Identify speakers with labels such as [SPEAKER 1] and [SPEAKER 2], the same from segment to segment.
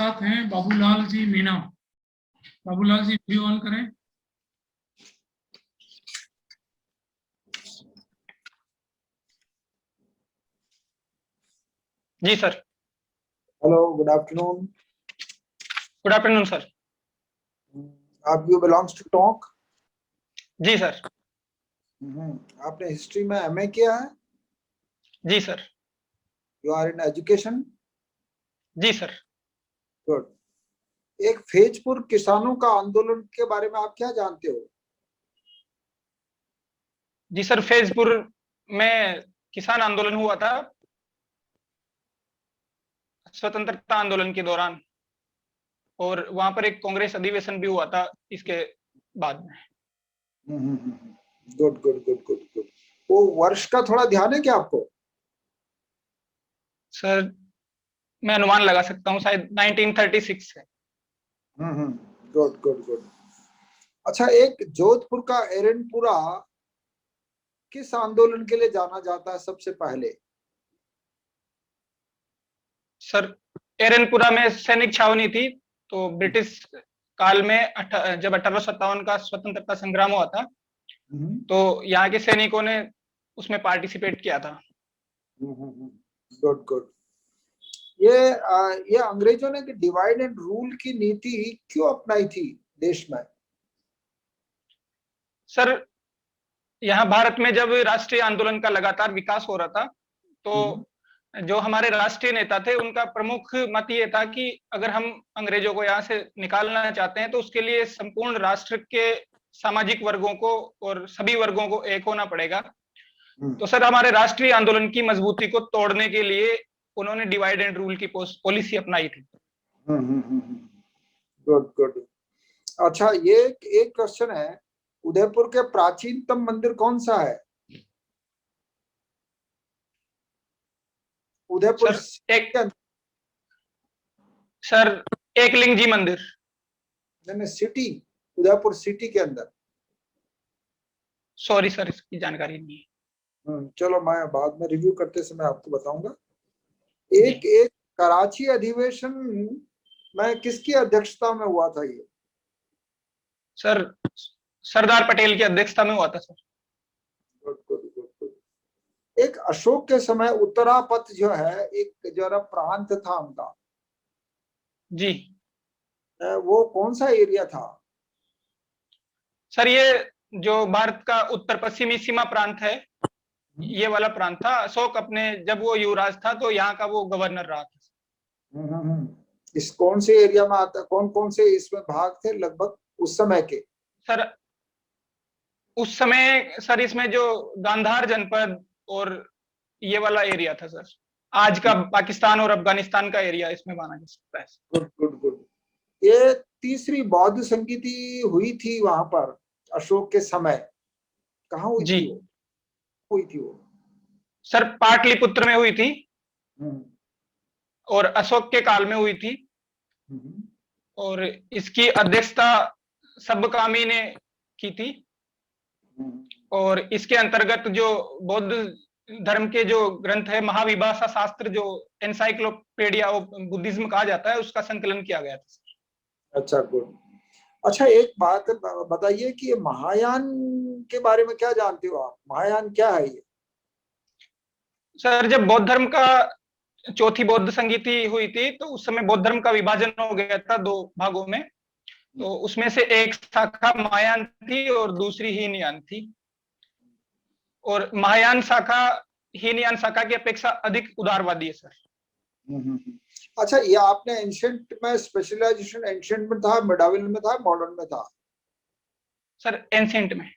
[SPEAKER 1] साथ हैं Babulal ji Meena. Babulal ji video on करें।
[SPEAKER 2] जी sir.
[SPEAKER 3] Hello, good afternoon.
[SPEAKER 2] Good afternoon sir.
[SPEAKER 3] आप यू बिलोंग्स टू टॉक?
[SPEAKER 2] जी सर।
[SPEAKER 3] आपने हिस्ट्री में एमए किया है?
[SPEAKER 2] जी sir.
[SPEAKER 3] You are in education?
[SPEAKER 2] जी सर।
[SPEAKER 3] गुड। एक फैजपुर किसानों का आंदोलन के बारे में आप क्या जानते हो?
[SPEAKER 2] जी सर, फैजपुर में किसान आंदोलन हुआ था स्वतंत्रता आंदोलन के दौरान, और वहां पर एक कांग्रेस अधिवेशन भी हुआ था इसके बाद में।
[SPEAKER 3] Good good good good good. वो वर्ष का थोड़ा ध्यान है क्या आपको?
[SPEAKER 2] सर मैं अनुमान लगा सकता हूँ, शायद 1936 है।
[SPEAKER 3] Good good good. अच्छा, एक जोधपुर का एरनपुरा किस आंदोलन के लिए जाना जाता है सबसे पहले?
[SPEAKER 2] सर एरनपुरा में सैनिक छावनी थी, तो ब्रिटिश काल में जब 1857 का स्वतंत्रता संग्राम हुआ था, तो यहाँ के सैनिकों ने उसमें पार्टिसिपेट किया था।
[SPEAKER 3] Good good. ये अंग्रेजों ने डिवाइड एंड रूल की नीति क्यों अपनाई थी देश में?
[SPEAKER 2] सर यहाँ भारत में जब राष्ट्रीय आंदोलन का लगातार विकास हो रहा था, तो जो हमारे राष्ट्रीय नेता थे उनका प्रमुख मत ये था कि अगर हम अंग्रेजों को यहाँ से निकालना चाहते हैं तो उसके लिए संपूर्ण राष्ट्र के सामाजिक वर्गों को और सभी वर्गों को एक होना पड़ेगा। तो सर हमारे राष्ट्रीय आंदोलन की मजबूती को तोड़ने के लिए उन्होंने डिवाइड एंड रूल की पॉलिसी अपनाई थी।
[SPEAKER 3] Good good. अच्छा, ये एक क्वेश्चन है, उदयपुर के प्राचीनतम मंदिर कौन सा है? उदयपुर
[SPEAKER 2] सर एकलिंग जी मंदिर।
[SPEAKER 3] नहीं, सिटी, उदयपुर सिटी के अंदर।
[SPEAKER 2] सॉरी सर, इसकी जानकारी नहीं है।
[SPEAKER 3] चलो, मैं बाद में रिव्यू करते समय आपको बताऊंगा। एक कराची अधिवेशन में किसकी अध्यक्षता में हुआ था ये?
[SPEAKER 2] सर सरदार पटेल की अध्यक्षता में हुआ था sir.
[SPEAKER 3] Good good good good. एक अशोक के समय उत्तरापथ जो है, एक जो है प्रांत था उनका,
[SPEAKER 2] जी
[SPEAKER 3] वो कौन सा एरिया था?
[SPEAKER 2] सर ये जो भारत का उत्तर पश्चिमी सीमा प्रांत है, ये वाला प्रांत था। अशोक अपने जब वो युवराज था तो यहाँ का वो गवर्नर रहा था।
[SPEAKER 3] इस कौन से एरिया में आता, कौन कौन से इसमें भाग थे लगभग उस समय के?
[SPEAKER 2] सर उस समय सर इसमें जो गांधार जनपद और ये वाला एरिया था सर, आज का पाकिस्तान और अफगानिस्तान का एरिया इसमें माना जा सकता है।
[SPEAKER 3] Good good good. ये तीसरी बौद्ध संगीति हुई थी वहां पर अशोक के समय, कहाँ हुई थी वो? हुई थी वो
[SPEAKER 2] सर पाटलिपुत्र में हुई थी और अशोक के काल में हुई थी, और इसकी अध्यक्षता सबकामी ने की थी, और इसके अंतर्गत जो बौद्ध धर्म के जो ग्रंथ है, महाविभाषा शास्त्र, जो एनसाइक्लोपीडिया ऑफ बुद्धिज्म कहा जाता है, उसका संकलन किया गया था।
[SPEAKER 3] अच्छा गुड। अच्छा, एक बात बताइए कि ये महायान के बारे में क्या जानते हो आप? महायान क्या है ये?
[SPEAKER 2] सर जब बौद्ध धर्म का चौथी बौद्ध संगीति हुई थी तो उस समय बौद्ध धर्म का विभाजन हो गया था दो भागों में, तो उसमें से एक शाखा महायान थी और दूसरी हीनयान थी, और महायान शाखा हीनयान शाखा की अपेक्षा अधिक उदारवादी है सर।
[SPEAKER 3] अच्छा, ये आपने एंशिएंट में स्पेशलाइजेशन एंशिएंट में था, मिडावल में था, मॉडर्न में था?
[SPEAKER 2] सर एंशिएंट में।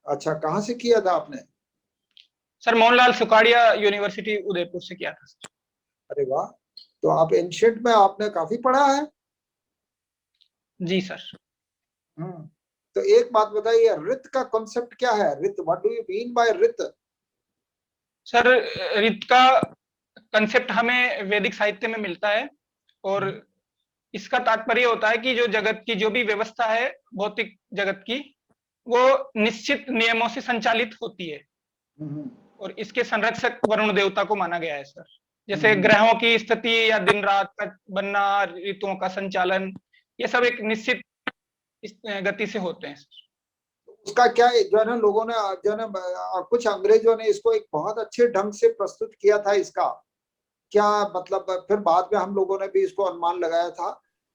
[SPEAKER 3] अच्छा, कहाँ से किया था आपने?
[SPEAKER 2] सर मोहनलाल सुखाड़िया यूनिवर्सिटी उदयपुर से किया था सर।
[SPEAKER 3] अरे वाह, तो आप एंशिएंट में आपने काफी पढ़ा है।
[SPEAKER 2] जी सर।
[SPEAKER 3] तो एक बात बताइए, रित का कॉन्सेप्ट क्या है? रित, what do you mean by रित?
[SPEAKER 2] सर रित का कंसेप्ट हमें वैदिक साहित्य में मिलता है, और इसका तात्पर्य होता है कि जो जगत की जो भी व्यवस्था है भौतिक जगत की, वो निश्चित नियमों से संचालित होती है, और इसके संरक्षक वरुण देवता को माना गया है सर, जैसे ग्रहों की स्थिति या दिन रात का बनना, ऋतुओं का संचालन, ये सब एक निश्चित गति से होते हैं।
[SPEAKER 3] उसका क्या है, जो है ना लोगों ने जो है ना कुछ अंग्रेजों ने इसको एक बहुत अच्छे ढंग से प्रस्तुत किया था। इसका क्या मतलब, फिर बाद में हम लोगों ने भी इसको अनुमान लगाया था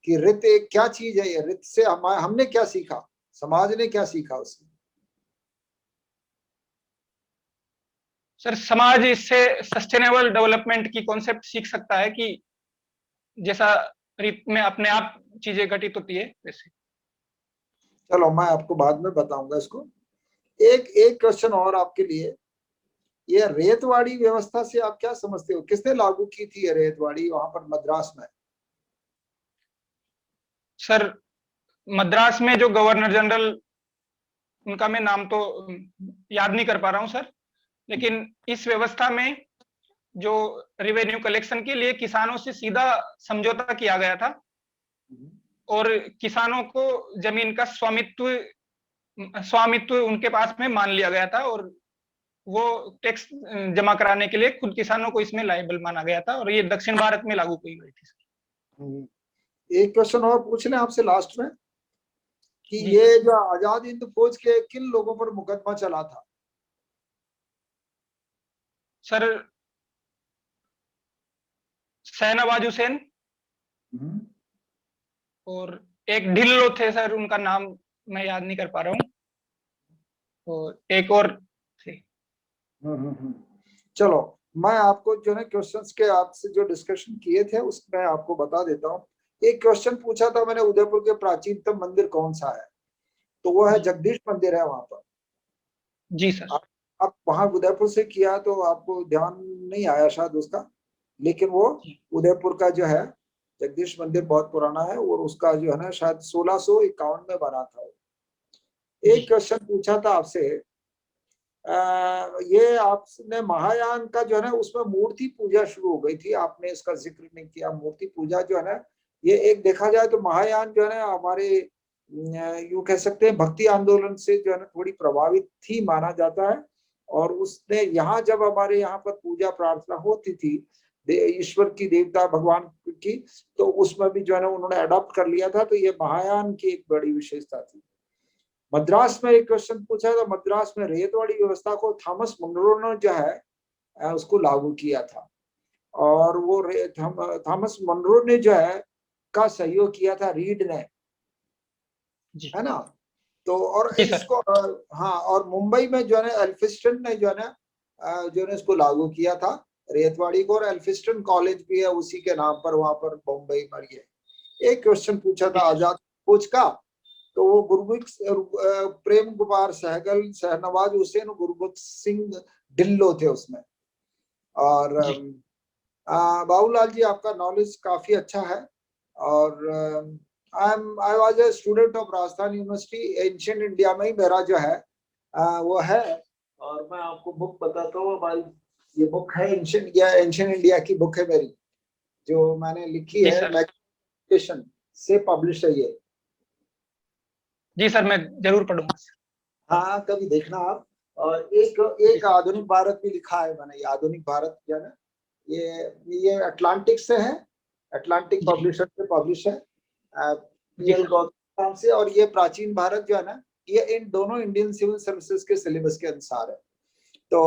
[SPEAKER 3] कि रित एक क्या चीज है। ये रित से हमने क्या सीखा, समाज ने क्या सीखा उससे?
[SPEAKER 2] सर समाज इससे सस्टेनेबल डेवलपमेंट की कॉन्सेप्ट सीख सकता है कि जैसा रीत में अपने आप चीजें घटित होती है वैसे।
[SPEAKER 3] चलो मैं आपको बाद में बताऊंगा इसको। एक एक क्वेश्चन और आपके लिए, ये रेतवाड़ी व्यवस्था से आप क्या समझते हो? किसने लागू की थी ये रेतवाड़ी वहां पर मद्रास में?
[SPEAKER 2] सर मद्रास में जो गवर्नर जनरल, उनका मैं नाम तो याद नहीं कर पा रहा हूं सर, लेकिन इस व्यवस्था में जो रेवेन्यू कलेक्शन के लिए किसानों से सीधा समझौता किया गया था और किसानों को जमीन का स्वामित्व उनके पास में मान लिया गया था और वो टैक्स जमा कराने के लिए खुद किसानों को इसमें लायबल माना गया था और ये दक्षिण भारत में लागू की गई थी सर।
[SPEAKER 3] एक क्वेश्चन और पूछ लें आपसे लास्ट में कि
[SPEAKER 2] जी
[SPEAKER 3] ये जो आजाद हिंद फौज के किन लोगों पर मुकदमा चला था?
[SPEAKER 2] सर शहनवाज हुसैन और एक ढिल्लो थे सर, उनका नाम मैं याद नहीं कर पा रहा हूँ, और एक और थे।
[SPEAKER 3] चलो मैं आपको जो है क्वेश्चंस के आपसे जो डिस्कशन किए थे उसमें आपको बता देता हूँ। एक क्वेश्चन पूछा था मैंने, उदयपुर के प्राचीनतम मंदिर कौन सा है? तो वो है जगदीश मंदिर है वहां पर।
[SPEAKER 2] जी सर।
[SPEAKER 3] आप वहां उदयपुर से किया तो आपको ध्यान नहीं आया शायद उसका, लेकिन वो उदयपुर का जो है जगदीश मंदिर बहुत पुराना है और उसका जो है ना शायद 1651 में बना था। एक क्वेश्चन पूछा था आपसे, ये आपने महायान का जो है ना उसमें मूर्ति पूजा शुरू हो गई थी, आपने इसका जिक्र नहीं किया। मूर्ति पूजा जो है ना, ये एक देखा जाए तो महायान जो है ना हमारे यूं कह सकते हैं भक्ति आंदोलन से जो है ना थोड़ी प्रभावित थी माना जाता है। और उसने यहाँ जब हमारे यहाँ पर पूजा प्रार्थना होती थी ईश्वर की, देवता भगवान की, तो उसमें भी जो है ना उन्होंने अडॉप्ट कर लिया था। तो ये महायान की एक बड़ी विशेषता थी। मद्रास में एक क्वेश्चन पूछा था, मद्रास में रेतवाड़ी व्यवस्था को थॉमस मुनरो ने जो है उसको लागू किया था और वो थॉमस मुनरो ने जो है का सहयोग किया था रीड ने, है ना? तो और इसको हाँ, और मुंबई में जो है ना एल्फिस्टन ने जो है इसको लागू किया था रेतवाड़ी को, और एल्फिस्टन कॉलेज भी है उसी के नाम पर वहां पर मुंबई में। ये एक क्वेश्चन पूछा था आजाद फौज का, तो वो गुरबख्श प्रेम कुमार सहगल, शहनवाज हुसैन, गुरबख्श सिंह ढिल्लो थे उसमें। और बाबूलाल जी आपका नॉलेज काफी अच्छा है। और I was a student of Rajasthan university, ancient India में ही मेरा जो है वो है। और मैं आपको बुक बताता हूँ भाई, ये बुक है एंशिएंट इंडिया की बुक है मेरी, जो मैंने लिखी है, मैग्निफिकेशन से पब्लिश है ये।
[SPEAKER 2] जी सर, मैं जरूर पढ़ूंगा।
[SPEAKER 3] हाँ कभी देखना आप। और एक आधुनिक भारत भी लिखा है मैंने, ये आधुनिक भारत जो है ना, ये अटलांटिक से है, अटलांटिक पब्लिशर से पब्लिश है पीएल गौतम नाम से। और ये प्राचीन भारत जो है ना, ये इन दोनों इंडियन सिविल सर्विसेज के सिलेबस के अनुसार है। तो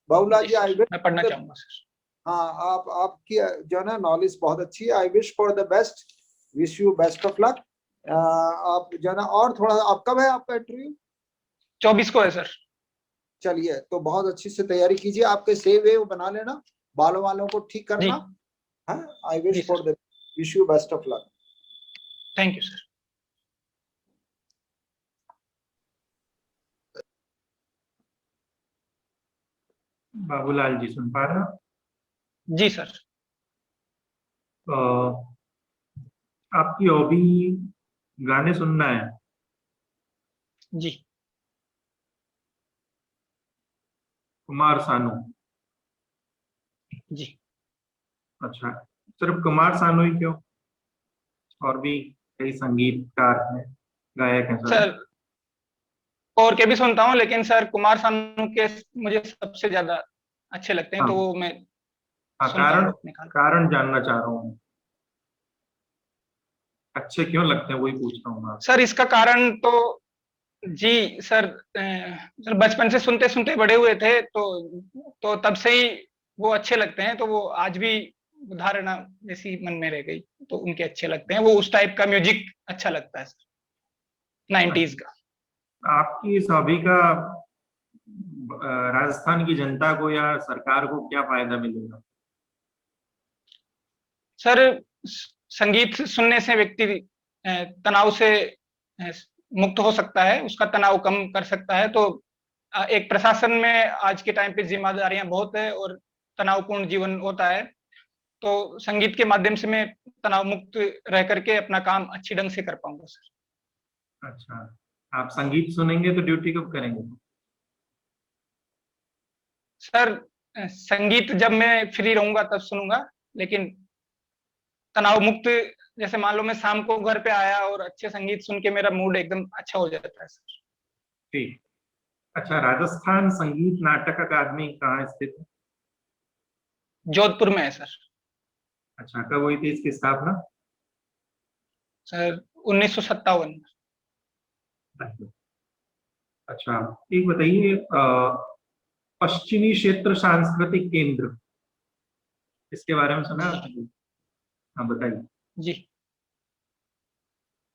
[SPEAKER 3] बाबूलाल जी
[SPEAKER 2] मैं पढ़ना चाहूंगा सर।
[SPEAKER 3] हाँ, आपकी जो है ना नॉलेज बहुत अच्छी है। आई wish for the best, wish you best of luck. आप जो है ना, और थोड़ा, आप कब है आपका इंटरव्यू?
[SPEAKER 2] 24 को है सर।
[SPEAKER 3] चलिए, तो बहुत अच्छी से तैयारी कीजिए, आपके सेव वेव बना लेना, बालों वालों को ठीक करना। I wish for the, wish you best of luck.
[SPEAKER 2] Thank you sir.
[SPEAKER 1] Babulal ji सुन पा रहे हो?
[SPEAKER 2] जी सर।
[SPEAKER 1] आपकी हॉबी गाने सुनना है?
[SPEAKER 2] जी।
[SPEAKER 1] कुमार सानू?
[SPEAKER 2] जी।
[SPEAKER 1] अच्छा, सिर्फ कुमार सानू ही क्यों, और भी कई संगीतकार हैं, गायक हैं
[SPEAKER 2] सर और के भी सुनता हूँ, लेकिन सर कुमार सानू के मुझे सबसे ज्यादा अच्छे लगते हैं। तो वो मैं
[SPEAKER 1] हाँ,
[SPEAKER 2] सुनता हूँ
[SPEAKER 1] कारण
[SPEAKER 2] अपने कान।
[SPEAKER 1] कारण जानना चाह रहा हूँ, अच्छे क्यों लगते हैं वही पूछ रहा हूँ मैं आपसे।
[SPEAKER 2] सर इसका कारण तो जी सर, सर बचपन से सुनते सुनते बड़े हुए थे, तो तब से ही वो अच्छे लगते हैं, तो वो आज भी धारणा जैसी मन में रह गई, तो उनके अच्छे लगते हैं, वो उस टाइप का म्यूजिक अच्छा लगता है सर, 90s का।
[SPEAKER 1] आपकी इस हॉबी का राजस्थान की जनता को या सरकार को क्या फायदा मिलेगा?
[SPEAKER 2] सर संगीत सुनने से व्यक्ति तनाव से मुक्त हो सकता है, उसका तनाव कम कर सकता है। तो एक प्रशासन में आज के टाइम पे जिम्मेदारियां बहुत है और तनावपूर्ण जीवन होता है, तो संगीत के माध्यम से मैं तनाव मुक्त रह करके अपना काम अच्छी ढंग से कर पाऊंगा सर।
[SPEAKER 1] अच्छा, आप संगीत सुनेंगे तो ड्यूटी कब करेंगे?
[SPEAKER 2] सर संगीत जब मैं फ्री रहूंगा तब सुनूंगा, लेकिन तनाव मुक्त, जैसे मान लो मैं शाम को घर पे आया और अच्छे संगीत सुन के मेरा मूड एकदम अच्छा हो जाता है सर।
[SPEAKER 1] ठीक। अच्छा, राजस्थान संगीत नाटक अकादमी कहाँ स्थित है?
[SPEAKER 2] जोधपुर में है सर।
[SPEAKER 1] अच्छा, कब हुई थी इसकी स्थापना?
[SPEAKER 2] सर 1957।
[SPEAKER 1] अच्छा, एक बताइए, पश्चिमी क्षेत्र सांस्कृतिक केंद्र, इसके बारे में सुना है आपने? हाँ, बताइए।
[SPEAKER 2] जी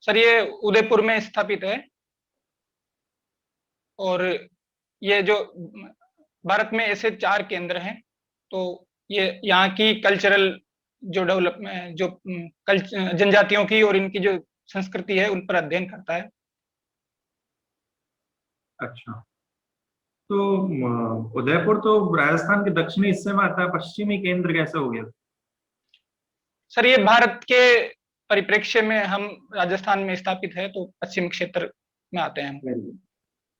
[SPEAKER 2] सर, ये उदयपुर में स्थापित है, और ये जो भारत में ऐसे 4 केंद्र हैं, तो ये यहाँ की कल्चरल जो डेवलपमेंट, जो जनजातियों की और इनकी जो संस्कृति है उन पर अध्ययन करता है।
[SPEAKER 1] अच्छा, तो उदयपुर तो राजस्थान के दक्षिणी हिस्से में आता है, पश्चिमी केंद्र कैसे हो गया?
[SPEAKER 2] सर ये भारत के परिप्रेक्ष्य में हम राजस्थान में स्थापित है, तो पश्चिम क्षेत्र में आते हैं हम।
[SPEAKER 1] Very good,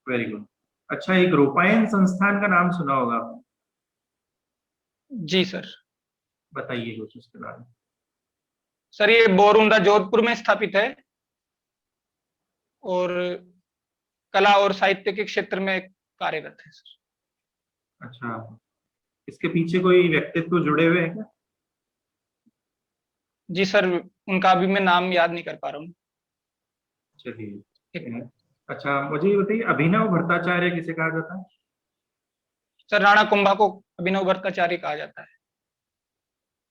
[SPEAKER 1] very good. अच्छा, एक रूपायन संस्थान का नाम सुना होगा आपने?
[SPEAKER 2] जी सर।
[SPEAKER 1] बताइए कुछ उसके बारे में।
[SPEAKER 2] सर ये बोरुंदा जोधपुर में स्थापित है, और कला और साहित्य के क्षेत्र में कार्यरत है सर।
[SPEAKER 1] अच्छा, इसके पीछे कोई व्यक्तित्व जुड़े हुए हैं क्या?
[SPEAKER 2] जी सर, उनका अभी मैं नाम याद नहीं कर पा रहा हूँ।
[SPEAKER 1] चलिए। अच्छा, मुझे ये बताइए, अभिनव भट्टाचार्य किसे कहा जाता है?
[SPEAKER 2] सर राणा कुंभा को अभिनव भट्टाचार्य कहा जाता है।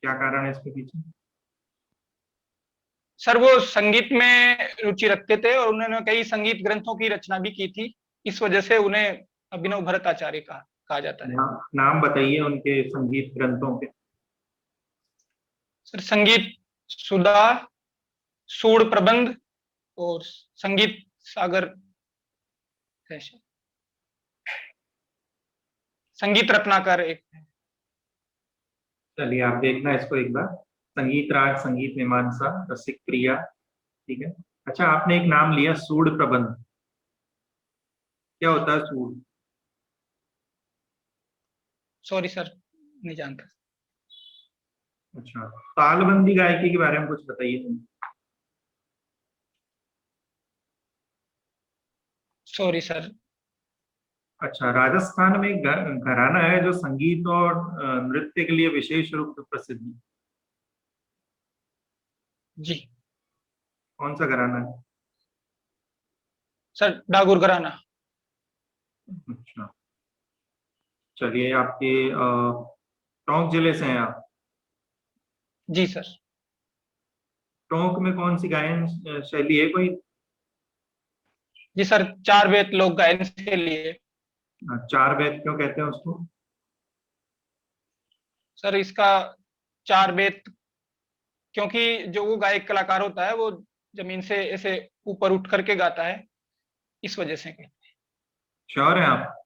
[SPEAKER 1] क्या कारण है इसके पीछे?
[SPEAKER 2] सर वो संगीत में रुचि रखते थे, और उन्होंने कई संगीत ग्रंथों की रचना भी की थी, इस वजह से उन्हें अभिनव भट्टाचार्य कहा जाता है।
[SPEAKER 1] नाम बताइए उनके संगीत ग्रंथों के।
[SPEAKER 2] सर संगीत सुधा, सूड़ प्रबंध, और संगीत सागर, संगीत रत्नाकर एक है।
[SPEAKER 1] चलिए, आप देखना इसको एक बार। संगीत राग, संगीत मीमांसा, रसिक प्रिया, ठीक है। अच्छा, आपने एक नाम लिया सूड़ प्रबंध, क्या होता है सूड़?
[SPEAKER 2] सॉरी सर, नहीं जानता।
[SPEAKER 1] अच्छा, तालबंदी गायकी के बारे में कुछ बताइए।
[SPEAKER 2] Sorry sir.
[SPEAKER 1] अच्छा, राजस्थान में एक घराना है जो संगीत और नृत्य के लिए विशेष रूप से प्रसिद्ध है।
[SPEAKER 2] जी
[SPEAKER 1] कौन सा घराना है?
[SPEAKER 2] सर, डागुर घराना।
[SPEAKER 1] अच्छा, चलिए, आपके टोंक जिले से हैं आप?
[SPEAKER 2] जी सर।
[SPEAKER 1] टोंक में कौन सी गायन शैली है कोई?
[SPEAKER 2] जी सर, 4 वेद लोक गायन के लिए।
[SPEAKER 1] चार वेद क्यों कहते हैं उसको?
[SPEAKER 2] सर इसका 4 वेद, क्योंकि जो वो गायक कलाकार होता है वो जमीन से ऐसे ऊपर उठ करके गाता है, इस वजह से।
[SPEAKER 1] श्योर है आप?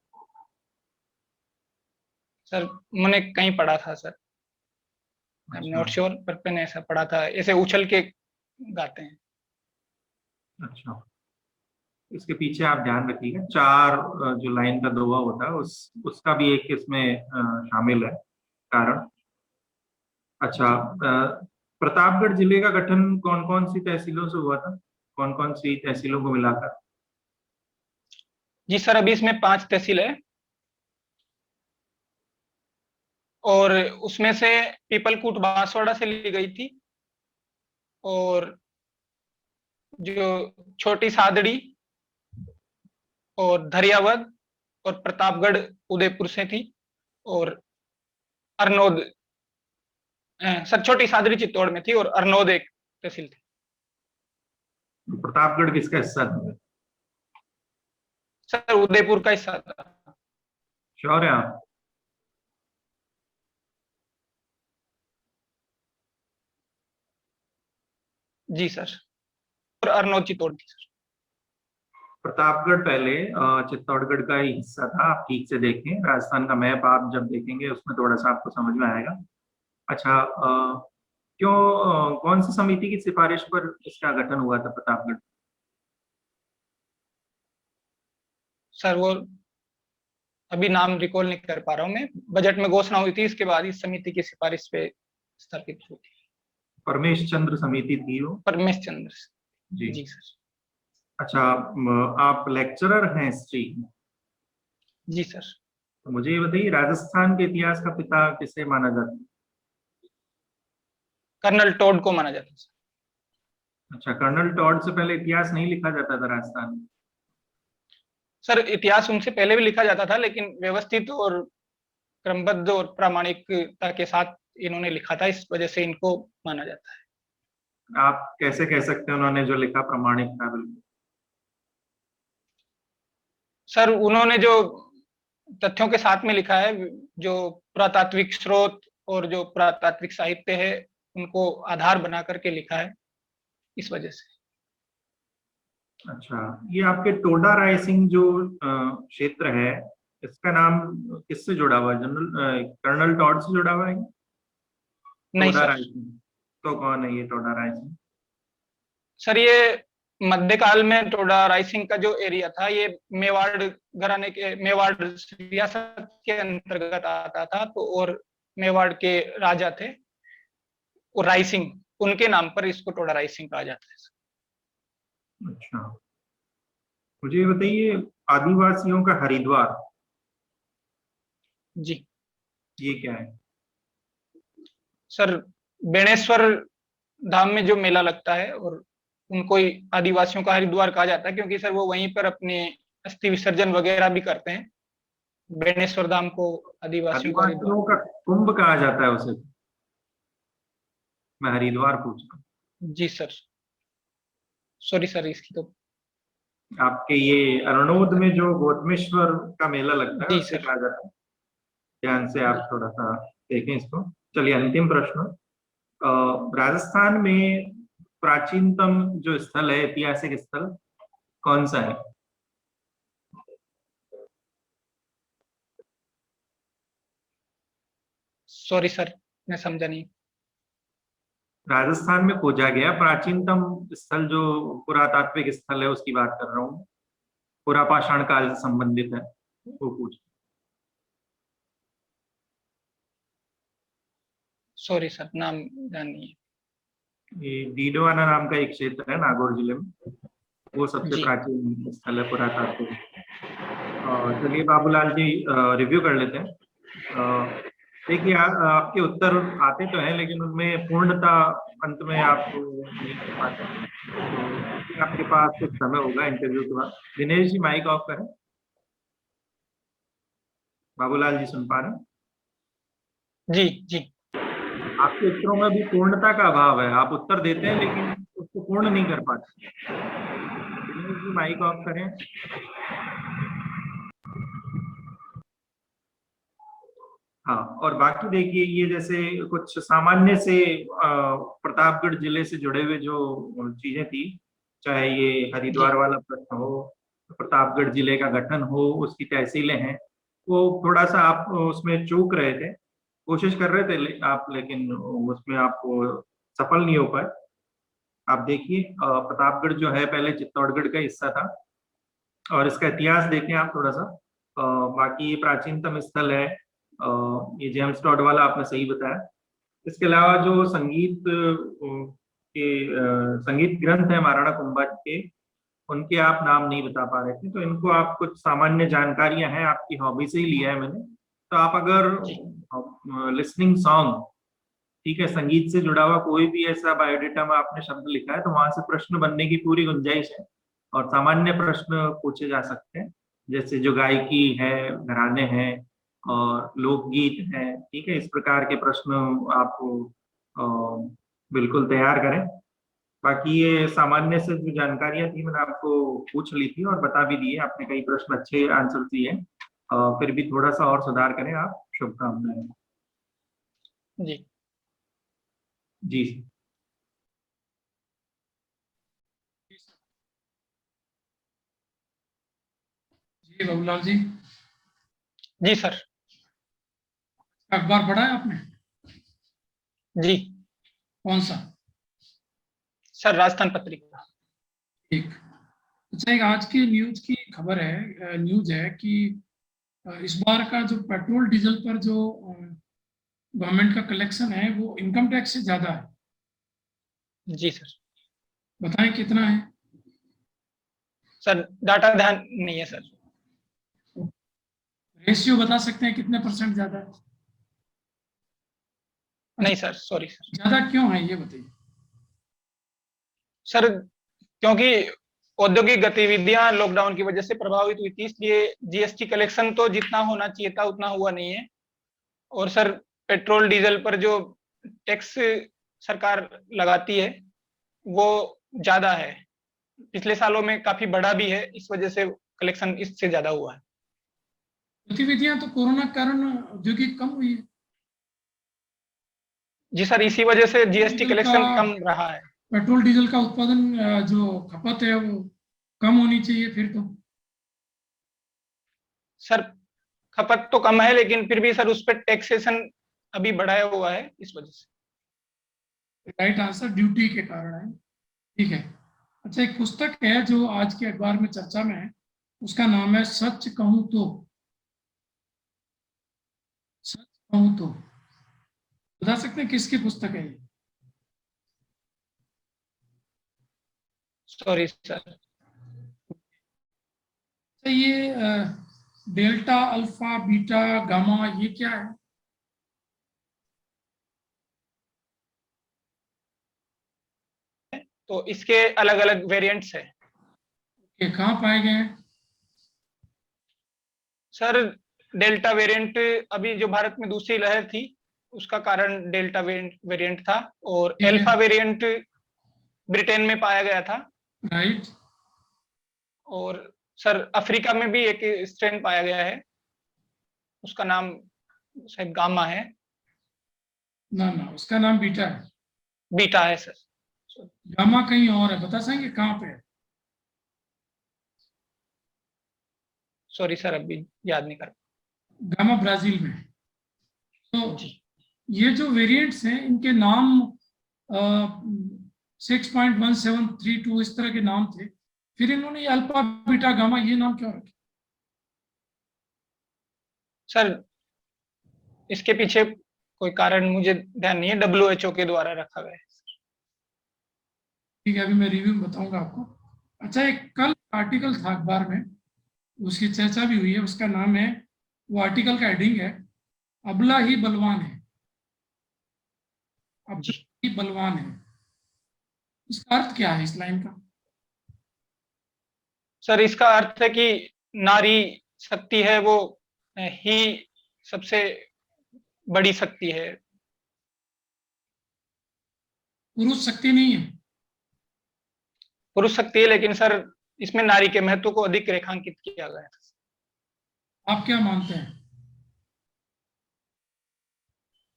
[SPEAKER 2] सर मैंने कहीं पढ़ा था सर, आई एम
[SPEAKER 1] अच्छा,
[SPEAKER 2] नॉट श्योर, पर मैंने ऐसा पढ़ा था, ऐसे उछल के गाते हैं।
[SPEAKER 1] अच्छा, इसके पीछे आप ध्यान रखिएगा, चार जो लाइन का दोहा होता है उसका भी एक इसमें शामिल है कारण। अच्छा, प्रतापगढ़ जिले का गठन कौन कौन सी तहसीलों से हुआ था? कौन कौन सी तहसीलों को मिलाकर?
[SPEAKER 2] जी सर, अभी इसमें 5 तहसील है, और उसमें से पीपलकूट बांसवाड़ा से ली गई थी, और जो छोटी सादड़ी और धरियावद और प्रतापगढ़ उदयपुर से थी, और अरनोद सर छोटी सादड़ी चित्तौड़ में थी, और अरनोद एक तहसील थी।
[SPEAKER 1] प्रतापगढ़ किसका हिस्सा था?
[SPEAKER 2] सर उदयपुर का हिस्सा था।
[SPEAKER 1] श्योर है आप?
[SPEAKER 2] जी सर, और अरनोद चित्तौड़ थी सर।
[SPEAKER 1] प्रतापगढ़ पहले चित्तौड़गढ़ का ही हिस्सा था। आप ठीक से देखें, राजस्थान का मैप आप जब देखेंगे उसमें थोड़ा सा आपको समझ में आएगा। अच्छा, क्यों कौन सी समिति की सिफारिश पर इसका गठन हुआ था प्रतापगढ़?
[SPEAKER 2] सर वो अभी नाम रिकॉल नहीं कर पा रहा हूँ मैं। बजट में घोषणा हुई थी, इसके बाद इस समिति की सिफारिश पे स्थापित हुई थी।
[SPEAKER 1] परमेश चंद्र समिति थी वो।
[SPEAKER 2] परमेश चंद्र
[SPEAKER 1] जी
[SPEAKER 2] जी सर।
[SPEAKER 1] अच्छा, आप लेक्चरर हैं हिस्ट्री?
[SPEAKER 2] जी सर।
[SPEAKER 1] तो मुझे ये बताइए, राजस्थान के इतिहास का पिता किसे माना जाता है?
[SPEAKER 2] कर्नल टॉड को माना जाता है सर।
[SPEAKER 1] अच्छा, कर्नल टॉड से पहले इतिहास नहीं लिखा जाता था राजस्थान में?
[SPEAKER 2] सर इतिहास उनसे पहले भी लिखा जाता था, लेकिन व्यवस्थित और क्रमबद्ध और प्रामाणिकता के साथ इन्होंने लिखा था, इस वजह से इनको माना जाता है।
[SPEAKER 1] आप कैसे कह सकते हैं उन्होंने जो लिखा प्रामाणिक था? बिल्कुल
[SPEAKER 2] सर उन्होंने जो तथ्यों के साथ में लिखा है, जो पुरातात्विक स्रोत और जो पुरातात्विक साहित्य है उनको आधार बना करके लिखा है, इस वजह से।
[SPEAKER 1] अच्छा, ये आपके टोडा रायसिंह जो क्षेत्र है, इसका नाम किससे जुड़ा हुआ है? जनरल कर्नल टॉड से जुड़ा हुआ है?
[SPEAKER 2] नहीं
[SPEAKER 1] टोडा
[SPEAKER 2] सर।
[SPEAKER 1] रायसिंह तो कौन है ये टोडा रायसिंह?
[SPEAKER 2] सर ये मध्यकाल में टोडा रायसिंह का जो एरिया था, ये मेवाड़ घराने के, मेवाड़ रियासत के अंतर्गत आता था। तो और मेवाड़ के राजा थे और रायसिंह, उनके नाम पर इसको टोडा रायसिंह कहा जाता है।
[SPEAKER 1] अच्छा, मुझे ये बताइए, आदिवासियों का हरिद्वार
[SPEAKER 2] जी
[SPEAKER 1] ये क्या है?
[SPEAKER 2] सर बेणेश्वर धाम में जो मेला लगता है, और उनको ही आदिवासियों का हरिद्वार कहा जाता है, क्योंकि सर वो वहीं पर अपने अस्थि विसर्जन वगैरह भी करते हैं। बेणेश्वर धाम को आदिवासियों का हरिद्वार।
[SPEAKER 1] आदिवासियों का कुंभ कहा जाता है उसे? मैं हरिद्वार पूछ रहा हूँ।
[SPEAKER 2] जी सर, सॉरी सर, इसकी तो
[SPEAKER 1] आपके ये अरनोद में जो गौतमेश्वर का मेला लगता है
[SPEAKER 2] जी
[SPEAKER 1] उसे
[SPEAKER 2] सर।
[SPEAKER 1] कहा जाता है। ध्यान से आप थोड़ा सा देखें इसको। चलिए, अंतिम प्रश्न। राजस्थान में प्राचीनतम जो स्थल है, ऐतिहासिक स्थल, कौन सा है?
[SPEAKER 2] सॉरी सर, मैं समझा नहीं।
[SPEAKER 1] राजस्थान में खोजा गया प्राचीनतम स्थल जो पुरातात्विक स्थल है उसकी बात कर रहा हूँ, पुरापाषाण काल से संबंधित है, वो पूछ।
[SPEAKER 2] सॉरी सर, नाम ध्यान नहीं है।
[SPEAKER 1] ये डीडवाना नाम का एक क्षेत्र है नागौर जिले में, वो सबसे
[SPEAKER 2] जी
[SPEAKER 1] प्राचीन स्थल है पुरातात्विक। चलिए बाबूलाल जी, रिव्यू कर लेते हैं। देखिए, आपके उत्तर आते तो हैं, लेकिन उनमें पूर्णता अंत में आप नहीं कर पाते। तो आपके पास कुछ समय होगा इंटरव्यू के बाद। दिनेश जी, माइक ऑफ करें। बाबूलाल जी सुन पा रहे हैं?
[SPEAKER 2] जी जी।
[SPEAKER 1] आपके उत्तरों में भी पूर्णता का अभाव है। आप उत्तर देते हैं लेकिन उसको पूर्ण नहीं कर पाते। दिनेश जी, माइक ऑफ करें। हाँ, और बाकी देखिए, ये जैसे कुछ सामान्य से प्रतापगढ़ जिले से जुड़े हुए जो चीजें थी, चाहे ये हरिद्वार वाला प्रश्न हो, प्रतापगढ़ जिले का गठन हो, उसकी तहसीलें हैं, वो थोड़ा सा आप उसमें चूक रहे थे, कोशिश कर रहे थे आप, लेकिन उसमें आप सफल नहीं हो पाए। आप देखिए, प्रतापगढ़ जो है पहले चित्तौड़गढ़ का हिस्सा था, और इसका इतिहास देखें आप थोड़ा सा। बाकी ये प्राचीनतम स्थल है, ये जेम्स टॉड वाला आपने सही बताया। इसके अलावा जो संगीत ग्रंथ है महाराणा कुंभा के, उनके आप नाम नहीं बता पा रहे थे, तो इनको आप कुछ सामान्य जानकारियां हैं, आपकी हॉबी से ही लिया है मैंने, तो आप अगर लिसनिंग सॉन्ग, ठीक है, संगीत से जुड़ा हुआ कोई भी ऐसा बायोडेटा में आपने शब्द लिखा है तो वहां से प्रश्न बनने की पूरी गुंजाइश है और सामान्य प्रश्न पूछे जा सकते हैं, जैसे जो गायकी है, घराने हैं और लोकगीत है, ठीक है, इस प्रकार के प्रश्न आप बिल्कुल तैयार करें। बाकी ये सामान्य से जो जानकारियां थी मैंने आपको पूछ ली थी और बता भी दिए, आपने कई प्रश्न अच्छे आंसर दिए, फिर भी थोड़ा सा और सुधार करें आप। शुभकामनाएं।
[SPEAKER 2] जी
[SPEAKER 1] जी।
[SPEAKER 4] जी बाबूलाल जी,
[SPEAKER 2] जी सर।
[SPEAKER 4] अखबार पढ़ा है आपने?
[SPEAKER 2] जी
[SPEAKER 4] कौन सा?
[SPEAKER 2] सर, राजस्थान पत्रिका।
[SPEAKER 4] ठीक। अच्छा, एक आज की न्यूज की खबर है, न्यूज है कि इस बार का जो पेट्रोल डीजल पर जो गवर्नमेंट का कलेक्शन है वो इनकम टैक्स से ज्यादा है।
[SPEAKER 2] जी सर।
[SPEAKER 4] बताएं कितना है?
[SPEAKER 2] सर डाटा ध्यान नहीं है सर।
[SPEAKER 4] रेशियो बता सकते हैं कितने % ज्यादा है?
[SPEAKER 2] नहीं सर, सॉरी सर।
[SPEAKER 4] ज्यादा क्यों है ये बताइए।
[SPEAKER 2] सर क्योंकि औद्योगिक गतिविधियां लॉकडाउन की वजह से प्रभावित हुई थी, इसलिए जीएसटी कलेक्शन तो जितना होना चाहिए था उतना हुआ नहीं है। और सर पेट्रोल डीजल पर जो टैक्स सरकार लगाती है वो ज्यादा है, पिछले सालों में काफी बढ़ा भी है, इस वजह से कलेक्शन इससे ज्यादा हुआ है।
[SPEAKER 4] गतिविधियां तो कोरोना के कारण औद्योगिक कम हुई है।
[SPEAKER 2] जी सर, इसी वजह से जीएसटी
[SPEAKER 4] डीजल
[SPEAKER 2] कलेक्शन
[SPEAKER 4] का-
[SPEAKER 2] कम रहा है।
[SPEAKER 4] पेट्रोल डीजल का उत्पादन, जो खपत है वो कम होनी चाहिए फिर तो।
[SPEAKER 2] सर खपत तो कम है, लेकिन फिर भी सर उस पर टैक्सेशन अभी बढ़ाया हुआ है, इस वजह से।
[SPEAKER 4] राइट आंसर, ड्यूटी के कारण है। ठीक है। अच्छा, एक पुस्तक है जो आज के अखबार में चर्चा में है, उसका नाम है सच कहूं तो। सच कहूं तो बता सकते हैं किसकी पुस्तक है ये?
[SPEAKER 2] Sorry sir.
[SPEAKER 4] तो ये डेल्टा, अल्फा, बीटा, गामा, ये क्या है?
[SPEAKER 2] तो इसके अलग अलग वेरिएंट्स है
[SPEAKER 4] ये कहाँ पाए गए हैं?
[SPEAKER 2] सर। डेल्टा वेरिएंट अभी जो भारत में दूसरी लहर थी उसका कारण डेल्टा वेरिएंट था, और
[SPEAKER 4] ठीक है।
[SPEAKER 2] अल्फा वेरिएंट ब्रिटेन में पाया गया था।
[SPEAKER 4] राइट।
[SPEAKER 2] और सर अफ्रीका में भी एक स्ट्रेन पाया गया है, उसका नाम शायद गामा है।
[SPEAKER 4] ना ना, उसका नाम बीटा है।
[SPEAKER 2] बीटा है सर।
[SPEAKER 4] गामा कहीं और है, बता सकेंगे कहाँ पे है?
[SPEAKER 2] सॉरी सर, अभी याद नहीं कर।
[SPEAKER 4] गामा ब्राजील में है। तो
[SPEAKER 2] जी
[SPEAKER 4] ये जो वेरिएंट्स हैं इनके नाम 6.1732 इस तरह के नाम थे, फिर इन्होंने ये अल्फा, बीटा, गामा ये नाम क्यों रखे?
[SPEAKER 2] सर, इसके पीछे कोई कारण मुझे ध्यान नहीं है, WHO के द्वारा रखा गया है।
[SPEAKER 4] ठीक है, अभी मैं रिव्यू में बताऊंगा आपको। अच्छा, एक कल आर्टिकल था अखबार में, उसकी चर्चा भी हुई है, उसका नाम है, वो आर्टिकल का हेडिंग है, अबला ही बलवान है। अबला ही बलवान है, इसका अर्थ क्या है इस लाइन का?
[SPEAKER 2] सर इसका अर्थ है कि नारी शक्ति है वो ही सबसे बड़ी शक्ति है।
[SPEAKER 4] पुरुष शक्ति नहीं है?
[SPEAKER 2] पुरुष शक्ति है, लेकिन सर इसमें नारी के महत्व को अधिक रेखांकित किया गया है।
[SPEAKER 4] आप क्या मानते हैं?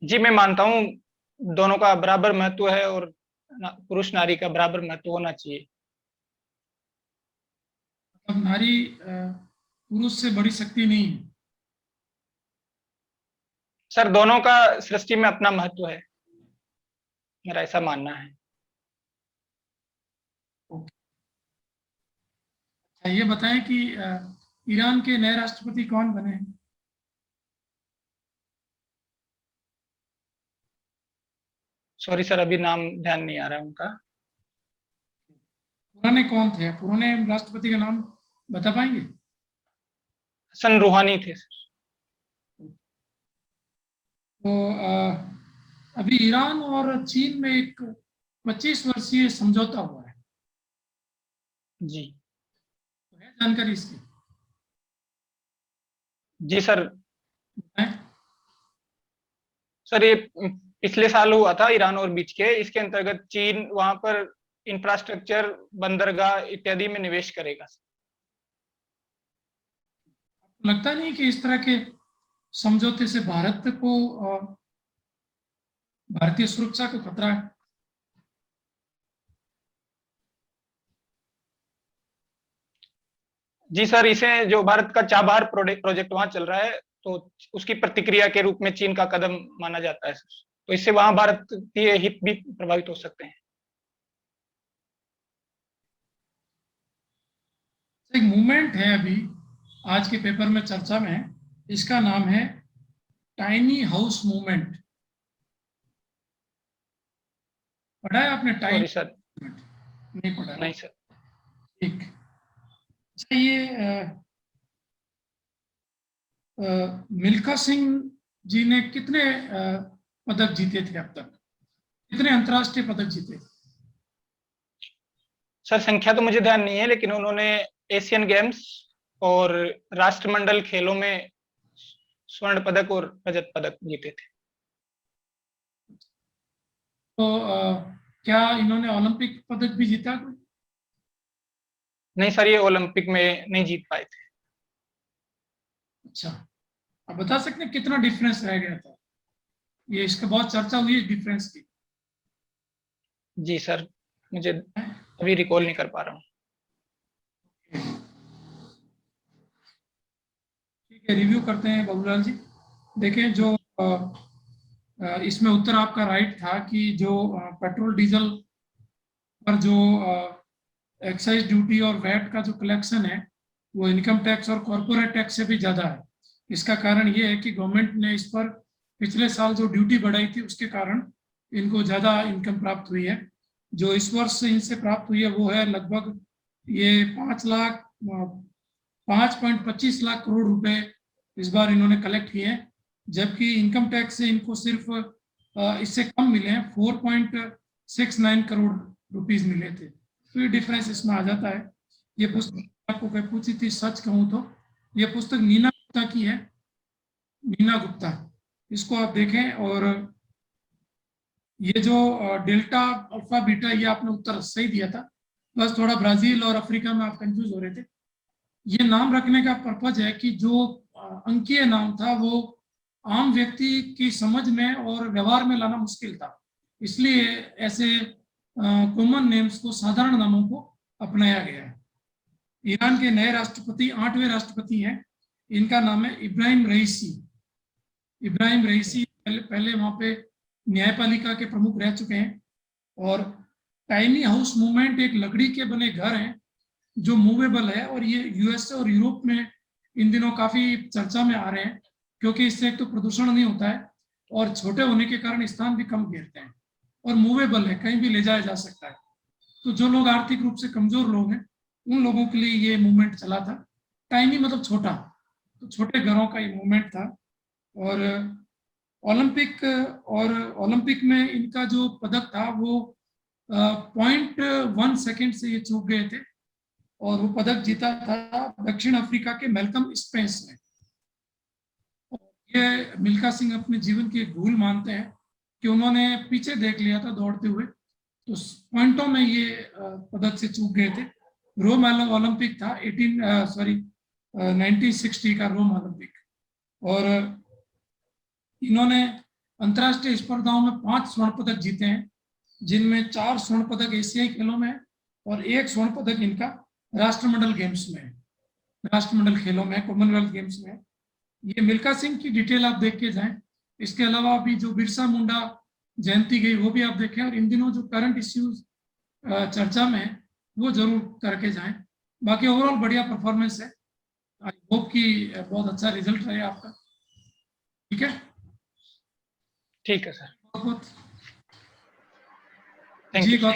[SPEAKER 2] जी मैं मानता हूँ दोनों का बराबर महत्व है, और पुरुष नारी का बराबर महत्व होना चाहिए।
[SPEAKER 4] अब नारी पुरुष से बड़ी शक्ति नहीं है?
[SPEAKER 2] सर दोनों का सृष्टि में अपना महत्व है, मेरा ऐसा मानना है।
[SPEAKER 4] ये बताएं कि ईरान के नए राष्ट्रपति कौन बने हैं?
[SPEAKER 2] सॉरी सर, अभी नाम ध्यान नहीं आ रहा उनका।
[SPEAKER 4] पुराने कौन थे? पुराने राष्ट्रपति का नाम बता पाएंगे?
[SPEAKER 2] हसन रूहानी थे सर।
[SPEAKER 4] तो अभी ईरान और चीन में एक 25 वर्षीय समझौता हुआ है,
[SPEAKER 2] जी
[SPEAKER 4] तो है जानकारी इसकी?
[SPEAKER 2] जी सर।
[SPEAKER 4] है?
[SPEAKER 2] सर ये पिछले साल हुआ था ईरान और बीच के, इसके अंतर्गत चीन वहां पर इंफ्रास्ट्रक्चर, बंदरगाह इत्यादि में निवेश करेगा।
[SPEAKER 4] लगता नहीं कि इस तरह के समझौते से भारत को भारतीय सुरक्षा को खतरा है?
[SPEAKER 2] जी सर, इसे जो भारत का चाबहार प्रोजेक्ट वहां चल रहा है, तो उसकी प्रतिक्रिया के रूप में चीन का कदम माना जाता है, तो इससे वहां भारत के हित भी प्रभावित हो सकते हैं।
[SPEAKER 4] एक मूवमेंट है अभी आज के पेपर में चर्चा में है, इसका नाम है टाइनी हाउस मूवमेंट। पढ़ा है आपने टाइनी
[SPEAKER 2] सॉरी सर,
[SPEAKER 4] मूवमेंट? नहीं पढ़ा है?
[SPEAKER 2] नहीं सर।
[SPEAKER 4] ठीक। अच्छा, ये मिल्खा सिंह जी ने कितने पदक जीते थे अब तक? कितने अंतर्राष्ट्रीय पदक जीते थे?
[SPEAKER 2] सर संख्या तो मुझे ध्यान नहीं है, लेकिन उन्होंने एशियन गेम्स और राष्ट्रमंडल खेलों में स्वर्ण पदक और रजत पदक जीते थे।
[SPEAKER 4] तो क्या इन्होंने ओलंपिक पदक भी जीता कोई?
[SPEAKER 2] नहीं सर, ये ओलंपिक में नहीं जीत पाए थे।
[SPEAKER 4] अच्छा, आप बता सकते हैं कितना डिफरेंस रह गया था? ये इसका बहुत चर्चा हुई है डिफरेंस की।
[SPEAKER 2] जी सर, मुझे अभी रिकॉल नहीं कर पा रहा हूँ।
[SPEAKER 4] ठीक है, रिव्यू करते हैं बाबूलाल जी। देखें, जो इसमें उत्तर आपका राइट था कि जो पेट्रोल डीजल पर जो एक्साइज ड्यूटी और वैट का जो कलेक्शन है वो इनकम टैक्स और कॉरपोरेट टैक्स से भी ज़्यादा है। इसका कारण ये है कि गवर्नमेंट ने इस पर पिछले साल जो ड्यूटी बढ़ाई थी उसके कारण इनको ज़्यादा इनकम प्राप्त हुई है। जो इस वर्ष इनसे प्राप्त हुई है वो है लगभग ये 5.25 लाख करोड़ रुपए इस बार इन्होंने कलेक्ट किए हैं, जबकि इनकम टैक्स से इनको सिर्फ इससे कम मिले हैं, 4.69 करोड़ रुपीज मिले थे। तो ये डिफरेंस इसमें आ जाता है। ये पुस्तक आपको मैं पूछी थी, सच कहूँ तो ये पुस्तक नीना गुप्ता की है, नीना गुप्ता, इसको आप देखें। और ये जो डेल्टा अल्फा बीटा, ये आपने उत्तर सही दिया था, बस थोड़ा ब्राजील और अफ्रीका में आप कंफ्यूज हो रहे थे। ये नाम रखने का पर्पज है कि जो अंकीय नाम था वो आम व्यक्ति की समझ में और व्यवहार में लाना मुश्किल था, इसलिए ऐसे कॉमन नेम्स को, साधारण नामों को अपनाया गया है। ईरान के नए राष्ट्रपति 8वें राष्ट्रपति हैं, इनका नाम है इब्राहिम रईसी। इब्राहिम रईसी पहले वहां पे न्यायपालिका के प्रमुख रह चुके हैं। और टाइनी हाउस मूवमेंट एक लकड़ी के बने घर हैं जो मूवेबल है, और ये यूएस और यूरोप में इन दिनों काफी चर्चा में आ रहे हैं, क्योंकि इससे एक तो प्रदूषण नहीं होता है और छोटे होने के कारण स्थान भी कम घेरते हैं, और मूवेबल है, कहीं भी ले जाया जा सकता है। तो जो लोग आर्थिक रूप से कमजोर लोग हैं उन लोगों के लिए ये मूवमेंट चला था। टाइनी मतलब छोटा, तो छोटे घरों का ये मूवमेंट था। और ओलंपिक में इनका जो पदक था वो 0.1 सेकेंड से ये चूक गए थे, और वो पदक जीता था दक्षिण अफ्रीका के मैल्कम स्पेंस ने। ये मिल्खा सिंह अपने जीवन की एक भूल मानते हैं कि उन्होंने पीछे देख लिया था दौड़ते हुए, तो पॉइंटों में ये पदक से चूक गए थे। रोम ओलंपिक था 1960 का रोम ओलंपिक, और इन्होंने अंतर्राष्ट्रीय स्पर्धाओं में 5 स्वर्ण पदक जीते हैं, जिनमें 4 स्वर्ण पदक एशियाई खेलों में है और 1 स्वर्ण पदक इनका राष्ट्रमंडल गेम्स में है, राष्ट्रमंडल खेलों में, कॉमनवेल्थ गेम्स में। ये मिल्खा सिंह की डिटेल आप देख के जाएं। इसके अलावा अभी जो बिरसा मुंडा जयंती गई वो भी आप देखें, और इन दिनों जो करंट इश्यूज चर्चा में है वो जरूर करके जाएं। बाकी ओवरऑल बढ़िया परफॉर्मेंस है, आई होप कि बहुत अच्छा रिजल्ट रहे आपका। ठीक है,
[SPEAKER 2] ठीक है सर,
[SPEAKER 4] बहुत
[SPEAKER 2] थैंक
[SPEAKER 4] जी
[SPEAKER 2] यू।
[SPEAKER 4] गौतम।